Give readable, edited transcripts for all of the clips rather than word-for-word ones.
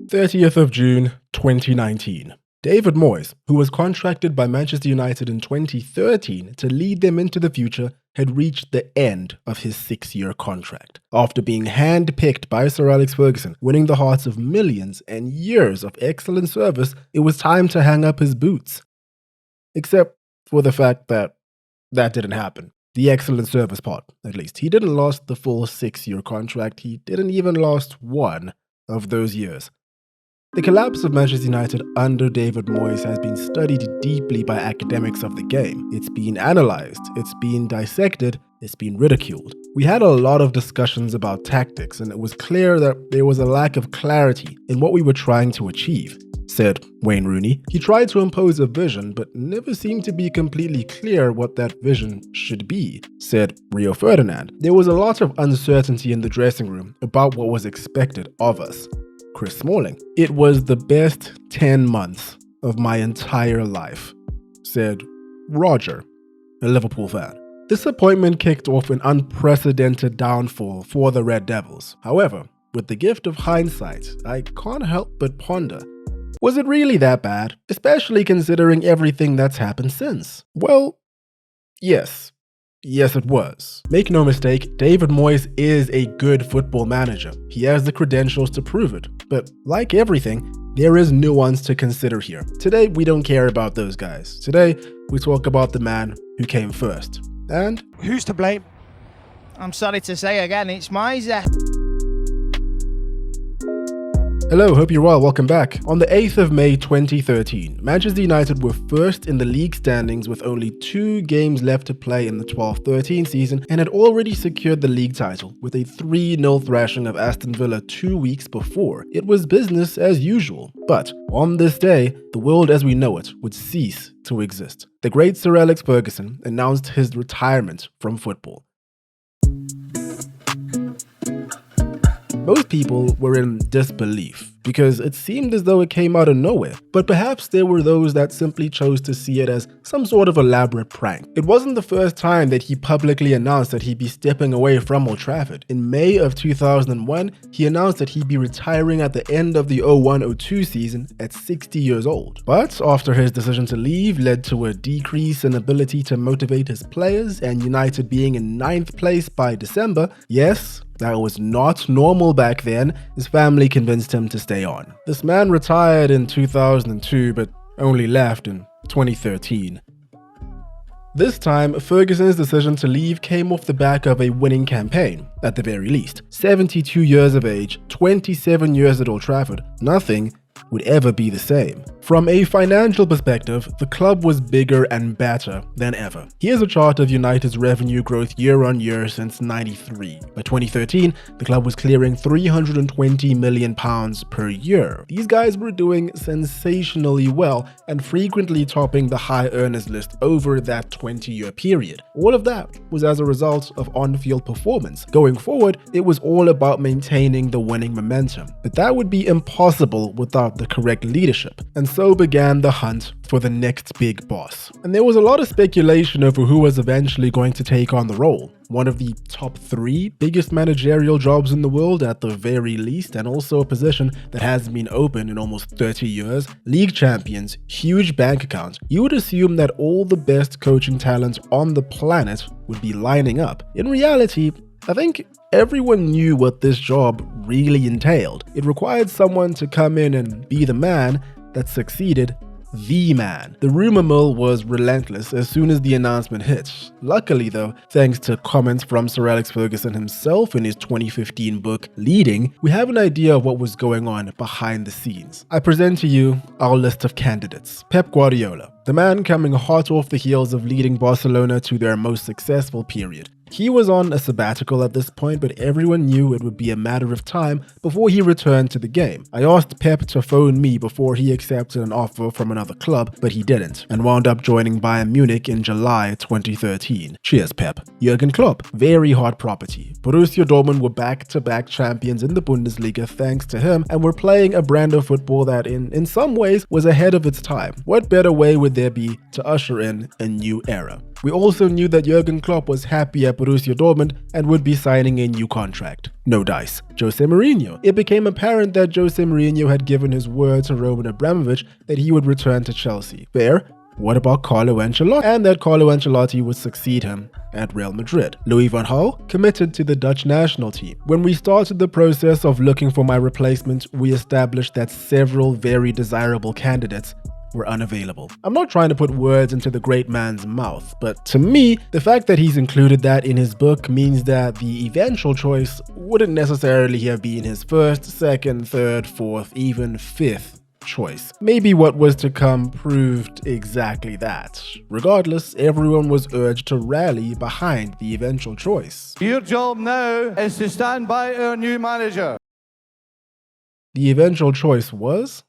30th of June, 2019. David Moyes, who was contracted by Manchester United in 2013 to lead them into the future, had reached the end of his 6-year contract. After being hand-picked by Sir Alex Ferguson, winning the hearts of millions and years of excellent service, it was time to hang up his boots. Except for the fact that didn't happen. The excellent service part, at least. He didn't last the full 6-year contract. He didn't even last one of those years. The collapse of Manchester United under David Moyes has been studied deeply by academics of the game. It's been analysed, it's been dissected, it's been ridiculed. We had a lot of discussions about tactics, and it was clear that there was a lack of clarity in what we were trying to achieve, said Wayne Rooney. He tried to impose a vision, but never seemed to be completely clear what that vision should be, said Rio Ferdinand. There was a lot of uncertainty in the dressing room about what was expected of us. Chris Smalling. It was the best 10 months of my entire life, said Roger, a Liverpool fan. This appointment kicked off an unprecedented downfall for the Red Devils. However, with the gift of hindsight, I can't help but ponder, was it really that bad, especially considering everything that's happened since? Well, yes. Yes, it was. Make no mistake, David Moyes is a good football manager. He has the credentials to prove it. But like everything, there is nuance to consider here. Today, we don't care about those guys. Today, we talk about the man who came first. And who's to blame? I'm sorry to say again, it's Moyes. Hello, hope you're well, welcome back. On the 8th of May 2013, Manchester United were first in the league standings with only 2 games left to play in the 12-13 season and had already secured the league title with a 3-0 thrashing of Aston Villa 2 weeks before. It was business as usual. But on this day, the world as we know it would cease to exist. The great Sir Alex Ferguson announced his retirement from football. Most people were in disbelief because it seemed as though it came out of nowhere, but perhaps there were those that simply chose to see it as some sort of elaborate prank. It wasn't the first time that he publicly announced that he'd be stepping away from Old Trafford. In May of 2001, he announced that he'd be retiring at the end of the 01-02 season at 60 years old. But after his decision to leave led to a decrease in ability to motivate his players and United being in 9th place by December, yes, that was not normal back then, his family convinced him to stay on. This man retired in 2002 but only left in 2013. This time, Ferguson's decision to leave came off the back of a winning campaign, at the very least. 72 years of age, 27 years at Old Trafford, nothing would ever be the same. From a financial perspective, the club was bigger and better than ever. Here's a chart of United's revenue growth year on year since '93. By 2013, the club was clearing £320 million per year. These guys were doing sensationally well and frequently topping the high earners list over that 20-year period. All of that was as a result of on-field performance. Going forward, it was all about maintaining the winning momentum. But that would be impossible without the correct leadership. And so began the hunt for the next big boss. And there was a lot of speculation over who was eventually going to take on the role. One of the top 3 biggest managerial jobs in the world at the very least, and also a position that hasn't been open in almost 30 years. League champions, huge bank accounts. You would assume that all the best coaching talent on the planet would be lining up. In reality, I think everyone knew what this job really entailed. It required someone to come in and be the man that succeeded the man. The rumor mill was relentless as soon as the announcement hit. Luckily though, thanks to comments from Sir Alex Ferguson himself in his 2015 book, Leading, we have an idea of what was going on behind the scenes. I present to you our list of candidates. Pep Guardiola, the man coming hot off the heels of leading Barcelona to their most successful period. He was on a sabbatical at this point, but everyone knew it would be a matter of time before he returned to the game. I asked Pep to phone me before he accepted an offer from another club, but he didn't, and wound up joining Bayern Munich in July 2013. Cheers, Pep. Jurgen Klopp, very hot property. Borussia Dortmund were back-to-back champions in the Bundesliga thanks to him, and were playing a brand of football that in some ways was ahead of its time. What better way would there be to usher in a new era? We also knew that Jurgen Klopp was happy at Borussia Dortmund and would be signing a new contract. No dice. Jose Mourinho. It became apparent that Jose Mourinho had given his word to Roman Abramovich that he would return to Chelsea. Fair? What about Carlo Ancelotti? And that Carlo Ancelotti would succeed him at Real Madrid. Louis van Gaal committed to the Dutch national team. When we started the process of looking for my replacement, we established that several very desirable candidates were unavailable. I'm not trying to put words into the great man's mouth, but to me, the fact that he's included that in his book means that the eventual choice wouldn't necessarily have been his first, second, third, fourth, even fifth choice. Maybe what was to come proved exactly that. Regardless, everyone was urged to rally behind the eventual choice. Your job now is to stand by our new manager. The eventual choice was?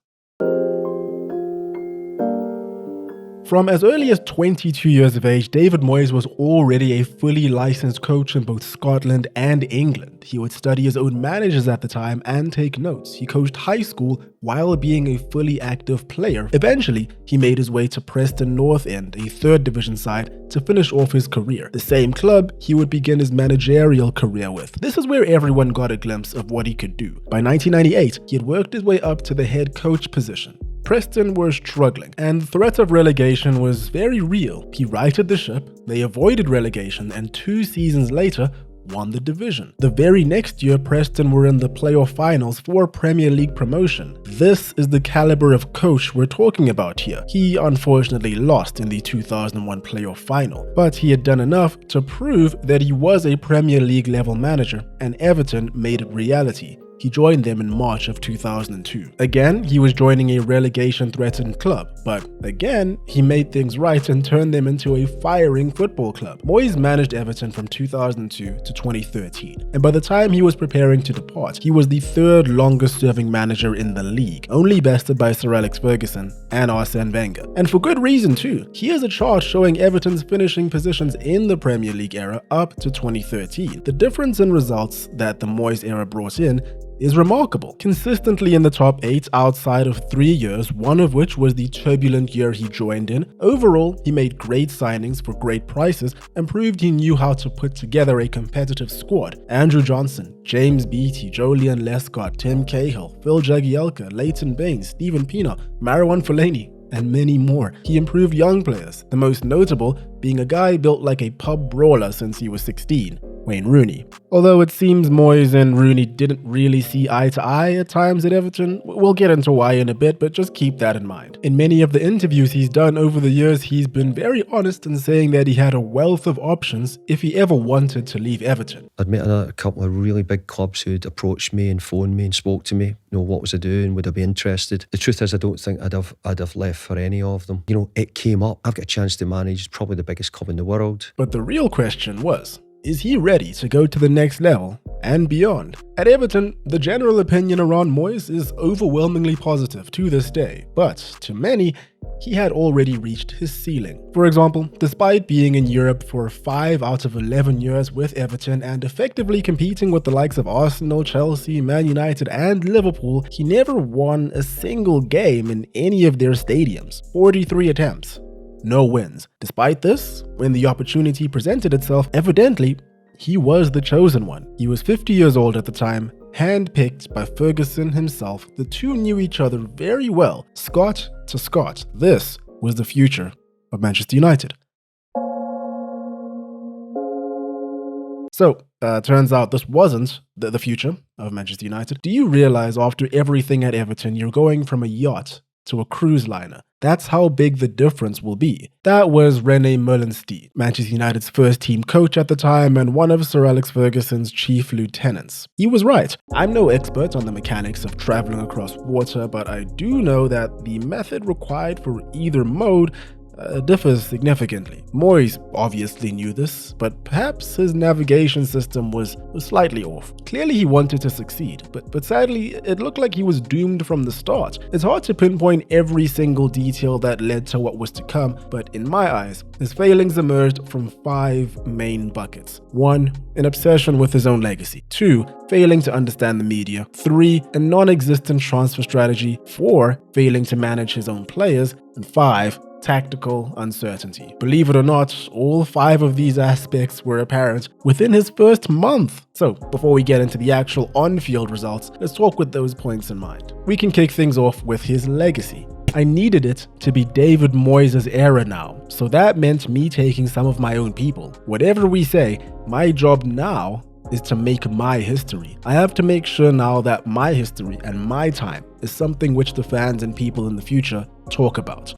From as early as 22 years of age, David Moyes was already a fully licensed coach in both Scotland and England. He would study his own managers at the time and take notes. He coached high school while being a fully active player. Eventually, he made his way to Preston North End, a third division side, to finish off his career. The same club he would begin his managerial career with. This is where everyone got a glimpse of what he could do. By 1998, he had worked his way up to the head coach position. Preston were struggling, and the threat of relegation was very real. He righted the ship, they avoided relegation, and 2 seasons later, won the division. The very next year, Preston were in the playoff finals for Premier League promotion. This is the caliber of coach we're talking about here. He unfortunately lost in the 2001 playoff final, but he had done enough to prove that he was a Premier League level manager, and Everton made it reality. He joined them in March of 2002. Again, he was joining a relegation-threatened club, but again, he made things right and turned them into a firing football club. Moyes managed Everton from 2002 to 2013, and by the time he was preparing to depart, he was the 3rd longest-serving manager in the league, only bested by Sir Alex Ferguson and Arsene Wenger. And for good reason too. Here's a chart showing Everton's finishing positions in the Premier League era up to 2013. The difference in results that the Moyes era brought in is remarkable. Consistently in the top 8 outside of 3 years, one of which was the turbulent year he joined in. Overall, he made great signings for great prices and proved he knew how to put together a competitive squad. Andrew Johnson, James Beattie, Julian Lescott, Tim Cahill, Phil Jagielka, Leighton Baines, Stephen Pienaar, Marouane Fellaini, and many more. He improved young players, the most notable being a guy built like a pub brawler since he was 16, Wayne Rooney. Although it seems Moyes and Rooney didn't really see eye to eye at times at Everton, we'll get into why in a bit, but just keep that in mind. In many of the interviews he's done over the years, he's been very honest in saying that he had a wealth of options if he ever wanted to leave Everton. I'd met a couple of really big clubs who'd approached me and phoned me and spoke to me. You know, what was I doing? Would I be interested? The truth is, I don't think I'd have left for any of them. You know, it came up. I've got a chance to manage probably the biggest club in the world. But the real question was, is he ready to go to the next level and beyond? At Everton, the general opinion around Moyes is overwhelmingly positive to this day, but to many, he had already reached his ceiling. For example, despite being in Europe for 5 out of 11 years with Everton and effectively competing with the likes of Arsenal, Chelsea, Man United and Liverpool, he never won a single game in any of their stadiums. 43 attempts. No wins. Despite this, when the opportunity presented itself, evidently, he was the chosen one. He was 50 years old at the time, handpicked by Ferguson himself. The two knew each other very well, Scot to Scot. This was the future of Manchester United. So, turns out this wasn't the future of Manchester United. Do you realize after everything at Everton, you're going from a yacht to a cruise liner? That's how big the difference will be. That was René Meulensteen, Manchester United's first team coach at the time and one of Sir Alex Ferguson's chief lieutenants. He was right. I'm no expert on the mechanics of traveling across water, but I do know that the method required for either mode differs significantly. Moyes obviously knew this, but perhaps his navigation system was slightly off. Clearly he wanted to succeed, but sadly it looked like he was doomed from the start. It's hard to pinpoint every single detail that led to what was to come, but in my eyes, his failings emerged from 5 main buckets. 1. An obsession with his own legacy. 2. Failing to understand the media. 3. A non-existent transfer strategy. 4. Failing to manage his own players. And 5. tactical uncertainty. Believe it or not, all 5 of these aspects were apparent within his first month. So, before we get into the actual on-field results, let's talk with those points in mind. We can kick things off with his legacy. I needed it to be David Moyes' era now, so that meant me taking some of my own people. Whatever we say, my job now is to make my history. I have to make sure now that my history and my time is something which the fans and people in the future talk about.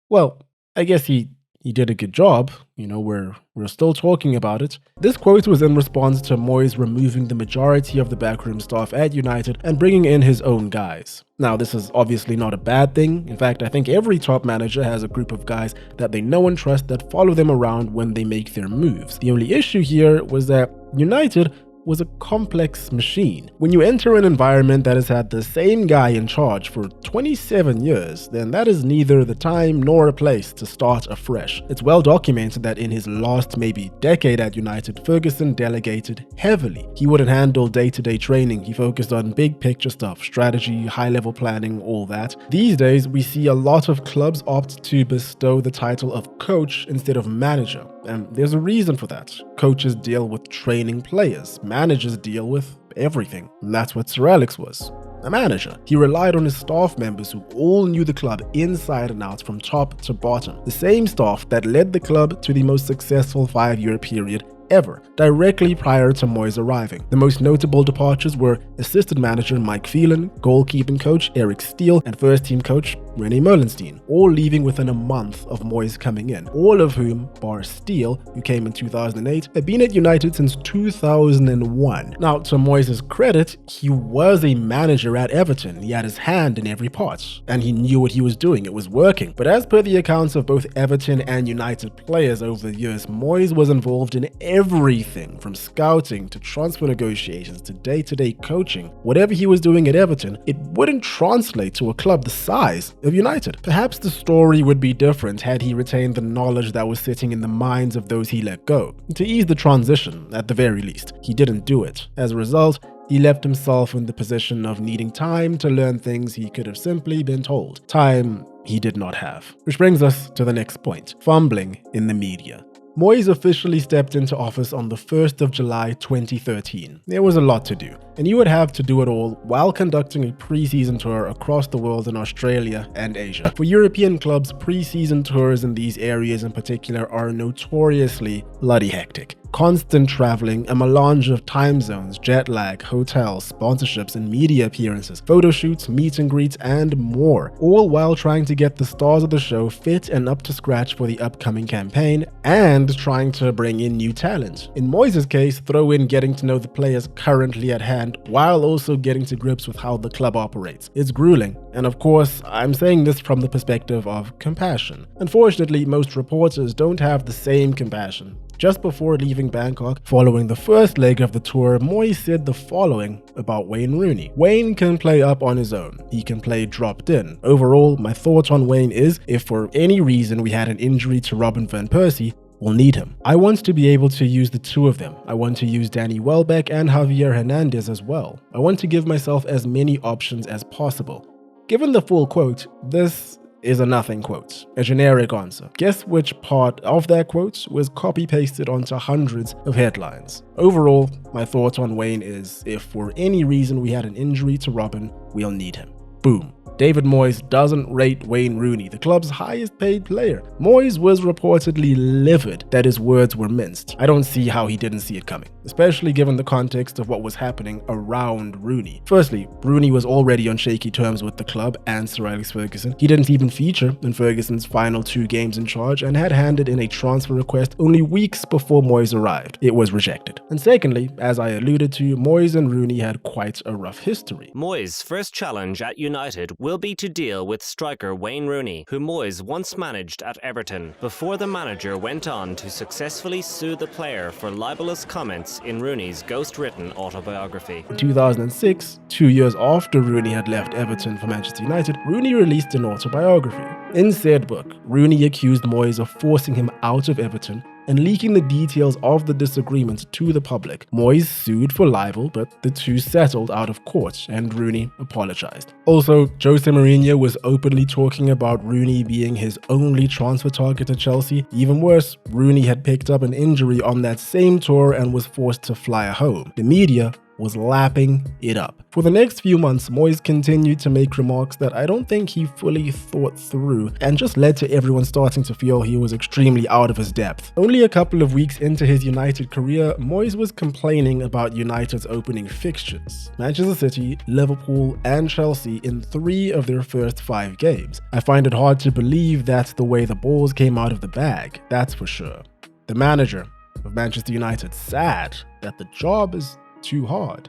Well, I guess he did a good job. We're still talking about it. This quote was in response to Moyes removing the majority of the backroom staff at United and bringing in his own guys. Now, this is obviously not a bad thing. In fact, I think every top manager has a group of guys that they know and trust that follow them around when they make their moves. The only issue here was that United was a complex machine. When you enter an environment that has had the same guy in charge for 27 years, then that is neither the time nor a place to start afresh. It's well documented that in his last maybe decade at United, Ferguson delegated heavily. He wouldn't handle day-to-day training. He focused on big picture stuff, strategy, high-level planning, all that. These days, we see a lot of clubs opt to bestow the title of coach instead of manager. And there's a reason for that. Coaches deal with training players. Managers deal with everything. And that's what Sir Alex was. A manager. He relied on his staff members who all knew the club inside and out from top to bottom. The same staff that led the club to the most successful 5-year period ever, directly prior to Moyes arriving. The most notable departures were assistant manager Mike Phelan, goalkeeping coach Eric Steele, and first team coach René Merlenstein, all leaving within a month of Moyes coming in, all of whom, bar Steele, who came in 2008, had been at United since 2001. Now, to Moyes' credit, he was a manager at Everton. He had his hand in every part, and he knew what he was doing. It was working. But as per the accounts of both Everton and United players over the years, Moyes was involved in everything from scouting to transfer negotiations to day-to-day coaching. Whatever he was doing at Everton, it wouldn't translate to a club the size of United. Perhaps the story would be different had he retained the knowledge that was sitting in the minds of those he let go. To ease the transition, at the very least, he didn't do it. As a result, he left himself in the position of needing time to learn things he could have simply been told. Time he did not have. Which brings us to the next point: fumbling in the media. Moyes officially stepped into office on the 1st of July 2013. There was a lot to do, and you would have to do it all while conducting a pre-season tour across the world in Australia and Asia. For European clubs, pre-season tours in these areas in particular are notoriously bloody hectic. Constant traveling, a melange of time zones, jet lag, hotels, sponsorships and media appearances, photo shoots, meet and greets, and more, all while trying to get the stars of the show fit and up to scratch for the upcoming campaign and trying to bring in new talent. In Moyes' case, throw in getting to know the players currently at hand while also getting to grips with how the club operates. It's grueling, and of course, I'm saying this from the perspective of compassion. Unfortunately, most reporters don't have the same compassion. Just before leaving Bangkok, following the first leg of the tour, Moyes said the following about Wayne Rooney. Wayne can play up on his own. He can play dropped in. Overall, my thought on Wayne is, if for any reason we had an injury to Robin van Persie, we'll need him. I want to be able to use the two of them. I want to use Danny Welbeck and Javier Hernandez as well. I want to give myself as many options as possible. Given the full quote, this is a nothing quote, a generic answer. Guess which part of that quote was copy-pasted onto hundreds of headlines. Overall, my thought on Wayne is, if for any reason we had an injury to Robin, we'll need him. Boom. David Moyes doesn't rate Wayne Rooney, the club's highest paid player. Moyes was reportedly livid that his words were minced. I don't see how he didn't see it coming, especially given the context of what was happening around Rooney. Firstly, Rooney was already on shaky terms with the club and Sir Alex Ferguson. He didn't even feature in Ferguson's final 2 games in charge and had handed in a transfer request only weeks before Moyes arrived. It was rejected. And secondly, as I alluded to, Moyes and Rooney had quite a rough history. Moyes' first challenge at United will be to deal with striker Wayne Rooney, who Moyes once managed at Everton, before the manager went on to successfully sue the player for libelous comments in Rooney's ghost-written autobiography. In 2006, 2 years after Rooney had left Everton for Manchester United, Rooney released an autobiography. In said book, Rooney accused Moyes of forcing him out of Everton and leaking the details of the disagreement to the public. Moyes sued for libel, but the two settled out of court and Rooney apologized. Also, Jose Mourinho was openly talking about Rooney being his only transfer target to Chelsea. Even worse, Rooney had picked up an injury on that same tour and was forced to fly home. The media was lapping it up. For the next few months, Moyes continued to make remarks that I don't think he fully thought through and just led to everyone starting to feel he was extremely out of his depth. Only a couple of weeks into his United career, Moyes was complaining about United's opening fixtures: Manchester City, Liverpool, and Chelsea in 3 of their first 5 games. I find it hard to believe that's the way the balls came out of the bag, that's for sure. The manager of Manchester United sad that the job is too hard.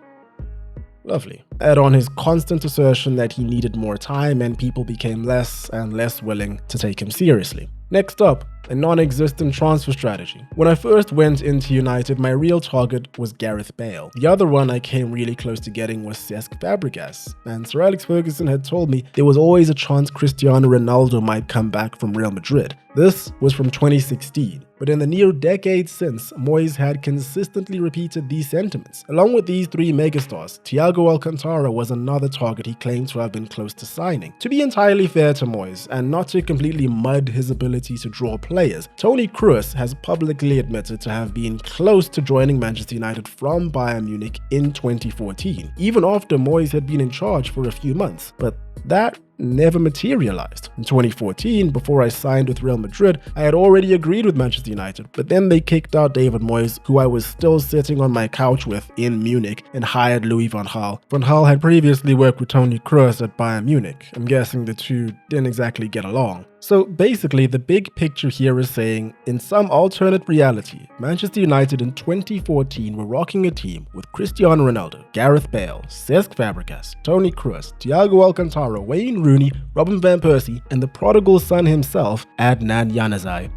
Lovely. Add on his constant assertion that he needed more time and people became less and less willing to take him seriously. Next up, a non-existent transfer strategy. When I first went into United, my real target was Gareth Bale. The other one I came really close to getting was Cesc Fabregas, and Sir Alex Ferguson had told me there was always a chance Cristiano Ronaldo might come back from Real Madrid. This was from 2016, but in the near decade since, Moyes had consistently repeated these sentiments. Along with these 3 megastars, Thiago Alcantara was another target he claimed to have been close to signing. To be entirely fair to Moyes, and not to completely mud his ability to draw players, Toni Kroos has publicly admitted to have been close to joining Manchester United from Bayern Munich in 2014, even after Moyes had been in charge for a few months, but that never materialized. In 2014, before I signed with Real Madrid, I had already agreed with Manchester United, but then they kicked out David Moyes, who I was still sitting on my couch with in Munich, and hired Louis van Gaal. Van Gaal had previously worked with Toni Kroos at Bayern Munich. I'm guessing the two didn't exactly get along. So basically, the big picture here is saying, in some alternate reality, Manchester United in 2014 were rocking a team with Cristiano Ronaldo, Gareth Bale, Cesc Fabregas, Toni Kroos, Thiago Alcantara, Wayne Rooney, Robin van Persie, and the prodigal son himself, Adnan Januzaj.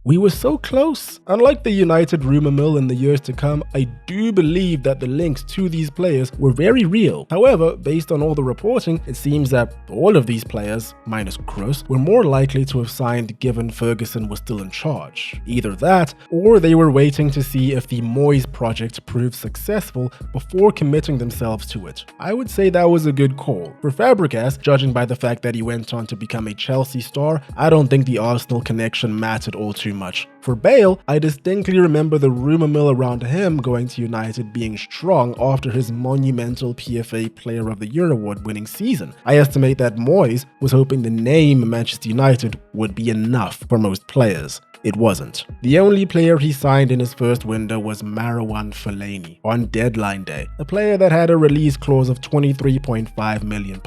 We were so close. Unlike the United rumor mill in the years to come, I do believe that the links to these players were very real. However, based on all the reporting, it seems that all of these players, minus Kroos, were more likely to have signed given Ferguson was still in charge. Either that, or they were waiting to see if the Moyes project proved successful before committing themselves to it. I would say that was a good call. For Fabregas, judging by the fact that he went on to become a Chelsea star, I don't think the Arsenal connection mattered all too much. For Bale, I distinctly remember the rumor mill around him going to United being strong after his monumental PFA Player of the Year award winning season. I estimate that Moyes was hoping the name Manchester United would be enough for most players. It wasn't. The only player he signed in his first window was Marouane Fellaini on deadline day, a player that had a release clause of £23.5 million,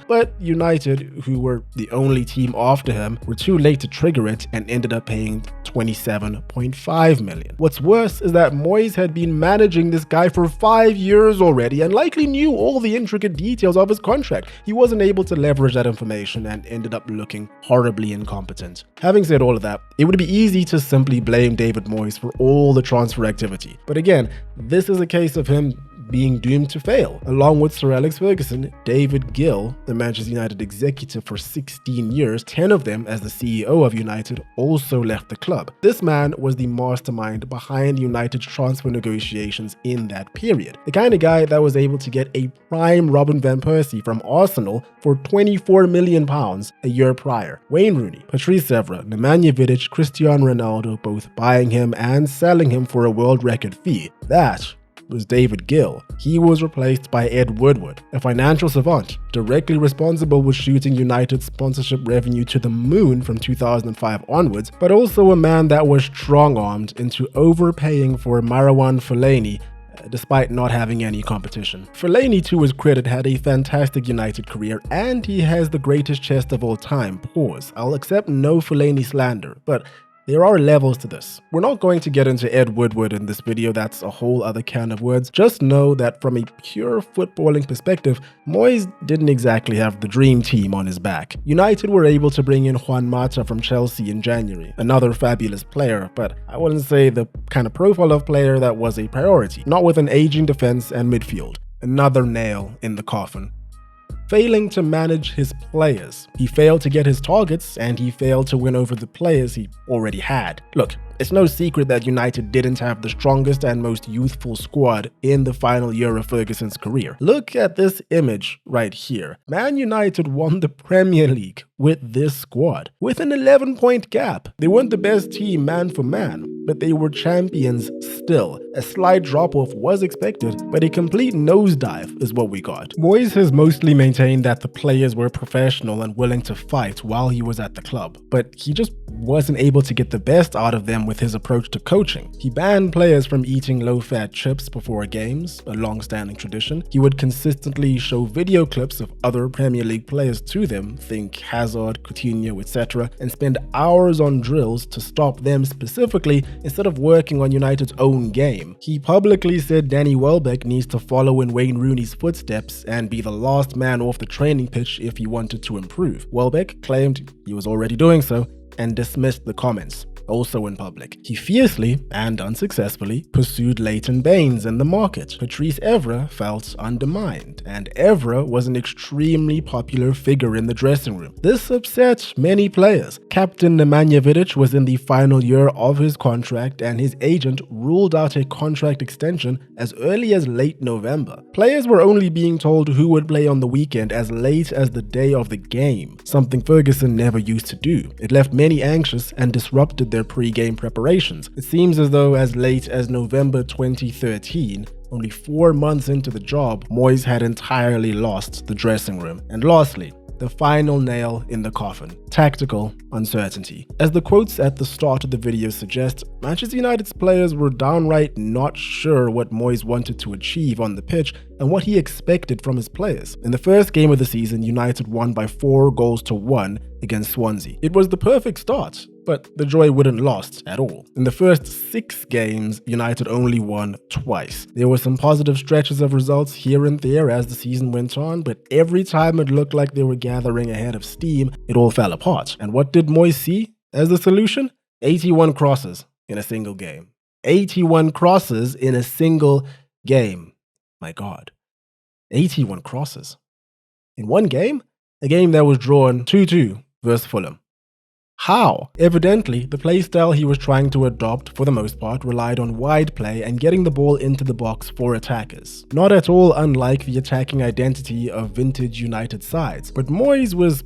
but United, who were the only team after him, were too late to trigger it and ended up paying £27.5 million. What's worse is that Moyes had been managing this guy for 5 years already and likely knew all the intricate details of his contract. He wasn't able to leverage that information and ended up looking horribly incompetent. Having said all of that, it would be easy to simply blame David Moyes for all the transfer activity. But again, this is a case of him being doomed to fail. Along with Sir Alex Ferguson, David Gill, the Manchester United executive for 16 years, 10 of them as the CEO of United, also left the club. This man was the mastermind behind United's transfer negotiations in that period. The kind of guy that was able to get a prime Robin van Persie from Arsenal for £24 million a year prior. Wayne Rooney, Patrice Evra, Nemanja Vidic, Cristiano Ronaldo both buying him and selling him for a world record fee. That was David Gill. He was replaced by Ed Woodward, a financial savant, directly responsible with shooting United's sponsorship revenue to the moon from 2005 onwards, but also a man that was strong-armed into overpaying for Marouane Fellaini despite not having any competition. Fellaini, to his credit, had a fantastic United career, and he has the greatest chest of all time. Pause. I'll accept no Fellaini slander, but there are levels to this. We're not going to get into Ed Woodward in this video, that's a whole other can of words. Just know that from a pure footballing perspective, Moyes didn't exactly have the dream team on his back. United were able to bring in Juan Mata from Chelsea in January, another fabulous player, but I wouldn't say the kind of profile of player that was a priority, not with an aging defense and midfield. Another nail in the coffin. Failing to manage his players. He failed to get his targets, and he failed to win over the players he already had. Look, It's no secret that United didn't have the strongest and most youthful squad in the final year of Ferguson's career. Look at this image right here. Man United won the Premier League with this squad, with an 11-point gap. They weren't the best team man for man, but they were champions still. A slight drop-off was expected, but a complete nosedive is what we got. Moyes has mostly maintained that the players were professional and willing to fight while he was at the club, but he just wasn't able to get the best out of them with his approach to coaching. He banned players from eating low-fat chips before games, a long-standing tradition. He would consistently show video clips of other Premier League players to them, think Hazard, Coutinho, etc., and spend hours on drills to stop them specifically instead of working on United's own game. He publicly said Danny Welbeck needs to follow in Wayne Rooney's footsteps and be the last man off the training pitch if he wanted to improve. Welbeck claimed he was already doing so and dismissed the comments. Also in public, he fiercely and unsuccessfully pursued Leighton Baines in the market. Patrice Evra felt undermined, and Evra was an extremely popular figure in the dressing room. This upset many players. Captain Nemanja Vidic was in the final year of his contract, and his agent ruled out a contract extension as early as late November. Players were only being told who would play on the weekend as late as the day of the game, something Ferguson never used to do. It left many anxious and disrupted their pre-game preparations. It seems as though as late as November 2013, only 4 months into the job, Moyes had entirely lost the dressing room. And lastly, the final nail in the coffin: tactical uncertainty. As the quotes at the start of the video suggest, Manchester United's players were downright not sure what Moyes wanted to achieve on the pitch and what he expected from his players. In the first game of the season, United won by 4-1 against Swansea. It was the perfect start, but the joy wouldn't last at all. In the first 6 games, United only won twice. There were some positive stretches of results here and there as the season went on, but every time it looked like they were gathering ahead of steam, it all fell apart. And what did Moyes see as the solution? 81 crosses in a single game. 81 crosses in a single game. My God. 81 crosses. In one game? A game that was drawn 2-2 versus Fulham. How? Evidently, the playstyle he was trying to adopt for the most part relied on wide play and getting the ball into the box for attackers. Not at all unlike the attacking identity of vintage United sides, but Moyes was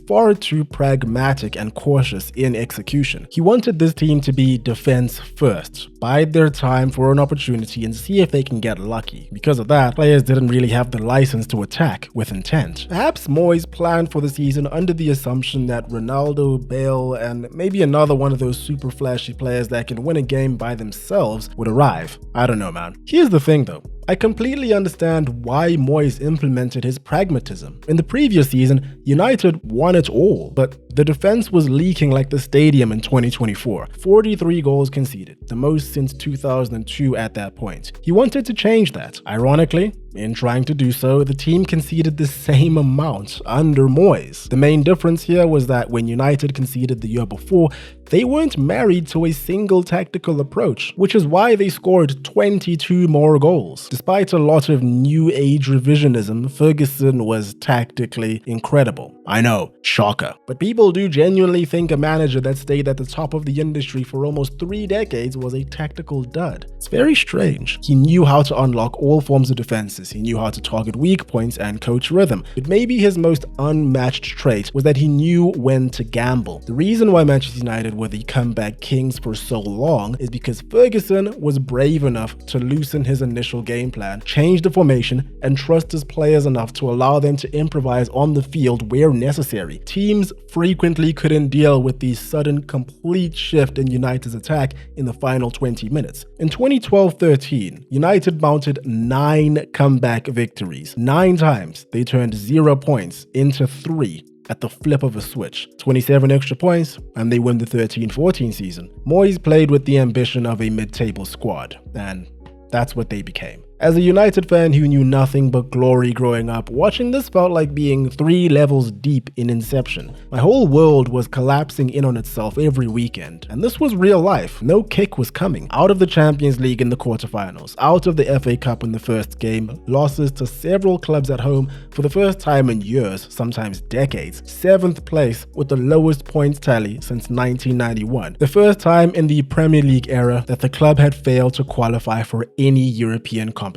far too pragmatic and cautious in execution. He wanted this team to be defense first, bide their time for an opportunity and see if they can get lucky. Because of that, players didn't really have the license to attack with intent. Perhaps Moyes planned for the season under the assumption that Ronaldo, Bale, and maybe another one of those super flashy players that can win a game by themselves would arrive. I don't know, man. Here's the thing though. I completely understand why Moyes implemented his pragmatism. In the previous season, United won it all, but the defense was leaking like the stadium in 2024. 43 goals conceded, the most since 2002 at that point. He wanted to change that. Ironically, in trying to do so, the team conceded the same amount under Moyes. The main difference here was that when United conceded the year before, they weren't married to a single tactical approach, which is why they scored 22 more goals. Despite a lot of new age revisionism, Ferguson was tactically incredible. I know, shocker. But people do genuinely think a manager that stayed at the top of the industry for almost 3 decades was a tactical dud. It's very strange. He knew how to unlock all forms of defenses. He knew how to target weak points and coach rhythm. But maybe his most unmatched trait was that he knew when to gamble. The reason why Manchester United were the comeback kings for so long is because Ferguson was brave enough to loosen his initial game plan, change the formation, and trust his players enough to allow them to improvise on the field where necessary. Teams frequently couldn't deal with the sudden complete shift in United's attack in the final 20 minutes. In 2012-13, United mounted 9 comeback victories. 9 times they turned 0 points into 3 at the flip of a switch. 27 extra points, and they win the 13-14 season. Moyes played with the ambition of a mid-table squad, and that's what they became. As a United fan who knew nothing but glory growing up, watching this felt like being 3 levels deep in Inception. My whole world was collapsing in on itself every weekend, and this was real life. No kick was coming. Out of the Champions League in the quarterfinals, out of the FA Cup in the first game, losses to several clubs at home for the first time in years, sometimes decades, 7th place with the lowest points tally since 1991. The first time in the Premier League era that the club had failed to qualify for any European competitions.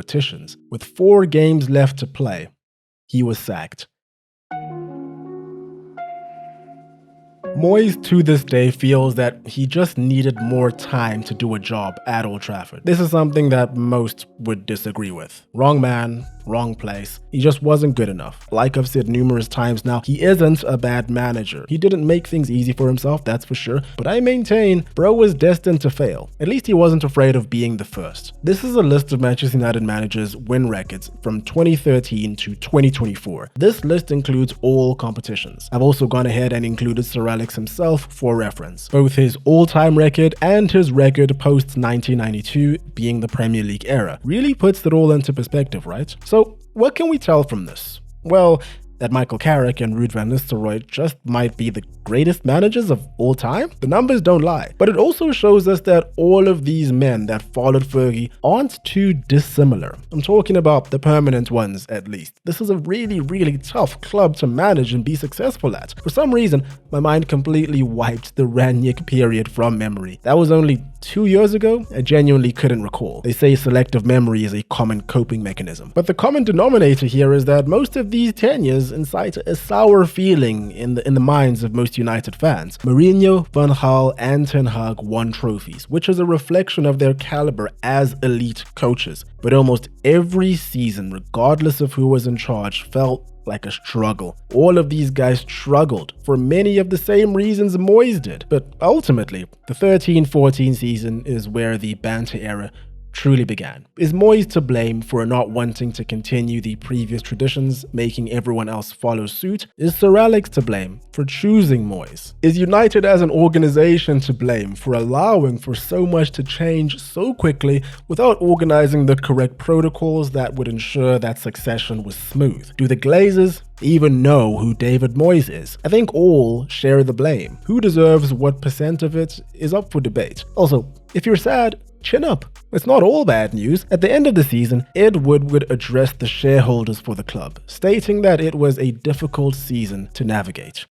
With 4 games left to play, he was sacked. Moyes to this day feels that he just needed more time to do a job at Old Trafford. This is something that most would disagree with. Wrong man, wrong place. He just wasn't good enough. Like I've said numerous times now, he isn't a bad manager. He didn't make things easy for himself, that's for sure, but I maintain bro was destined to fail. At least he wasn't afraid of being the first. This is a list of Manchester United managers' win records from 2013 to 2024. This list includes all competitions. I've also gone ahead and included Sir Alex himself for reference. Both his all-time record and his record post-1992 being the Premier League era really puts it all into perspective, right? So what can we tell from this? Well, that Michael Carrick and Ruud van Nistelrooy just might be the greatest managers of all time? The numbers don't lie. But it also shows us that all of these men that followed Fergie aren't too dissimilar. I'm talking about the permanent ones, at least. This is a really, really tough club to manage and be successful at. For some reason, my mind completely wiped the Ranić period from memory. That was only 2 years ago. I genuinely couldn't recall. They say selective memory is a common coping mechanism. But the common denominator here is that most of these tenures incite a sour feeling in the minds of most United fans. Mourinho, Van Gaal, and Ten Hag won trophies, which is a reflection of their caliber as elite coaches. But almost every season, regardless of who was in charge, felt like a struggle. All of these guys struggled for many of the same reasons Moyes did. But ultimately, the 13-14 season is where the banter era truly began. Is Moyes to blame for not wanting to continue the previous traditions, making everyone else follow suit? Is Sir Alex to blame for choosing Moyes? Is United as an organization to blame for allowing for so much to change so quickly without organizing the correct protocols that would ensure that succession was smooth? Do the Glazers even know who David Moyes is? I think all share the blame. Who deserves what percent of it is up for debate. Also, if you're sad, chin up. It's not all bad news. At the end of the season, Ed Woodward addressed the shareholders for the club, stating that it was a difficult season to navigate.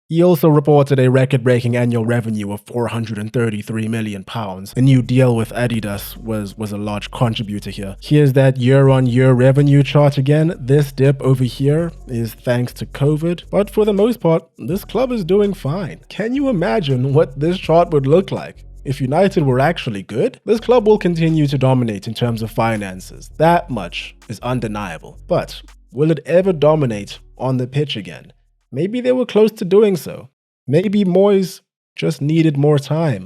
He also reported a record-breaking annual revenue of £433 million. A new deal with Adidas was a large contributor here. Here's that year-on-year revenue chart again. This dip over here is thanks to COVID, but for the most part, this club is doing fine. Can you imagine what this chart would look like if United were actually good? This club will continue to dominate in terms of finances. That much is undeniable. But will it ever dominate on the pitch again? Maybe they were close to doing so. Maybe Moyes just needed more time.